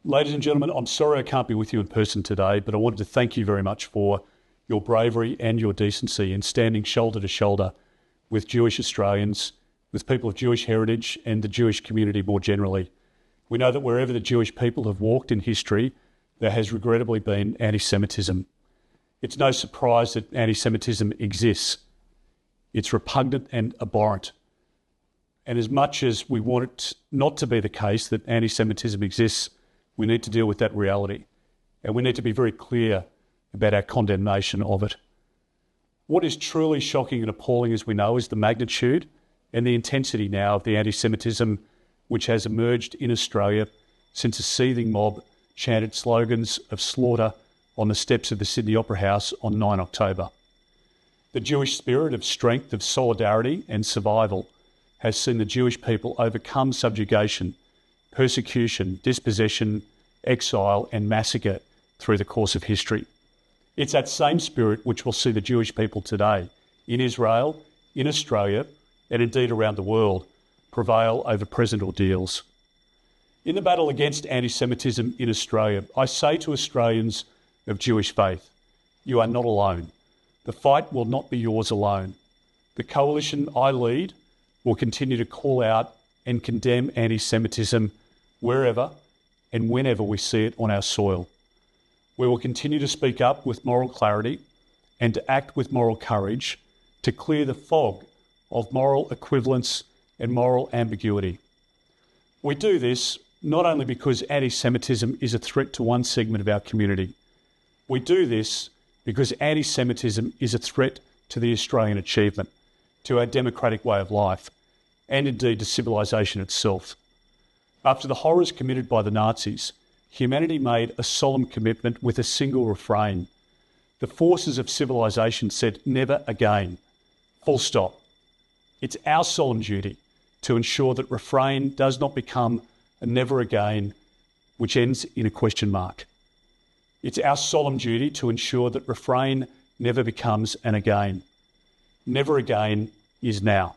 Ladies and gentlemen, I'm sorry I can't be with you in person today, but I wanted to thank you very much for your bravery and your decency in standing shoulder to shoulder with Jewish Australians, with people of Jewish heritage and the Jewish community more generally. We know that wherever the Jewish people have walked in history, there has regrettably been anti-Semitism. It's no surprise that anti-Semitism exists. It's repugnant and abhorrent. And as much as we want it not to be the case that anti-Semitism exists, we need to deal with that reality. And we need to be very clear about our condemnation of it. What is truly shocking and appalling, as we know, is the magnitude and the intensity now of the anti-Semitism which has emerged in Australia since a seething mob chanted slogans of slaughter on the steps of the Sydney Opera House on 9 October. The Jewish spirit of strength, of solidarity and survival has seen the Jewish people overcome subjugation, persecution, dispossession, exile and massacre through the course of history. It's that same spirit which will see the Jewish people today, in Israel, in Australia, and indeed around the world, prevail over present ordeals. In the battle against anti-Semitism in Australia, I say to Australians of Jewish faith, you are not alone. The fight will not be yours alone. The coalition I lead will continue to call out and condemn anti-Semitism wherever and whenever we see it on our soil. We will continue to speak up with moral clarity and to act with moral courage to clear the fog of moral equivalence and moral ambiguity. We do this not only because anti-Semitism is a threat to one segment of our community. We do this because anti-Semitism is a threat to the Australian achievement, to our democratic way of life, and indeed to civilisation itself. After the horrors committed by the Nazis, humanity made a solemn commitment with a single refrain. The forces of civilisation said never again. Full stop. It's our solemn duty to ensure that refrain does not become a never again, which ends in a question mark. It's our solemn duty to ensure that refrain never becomes an again. Never again is now.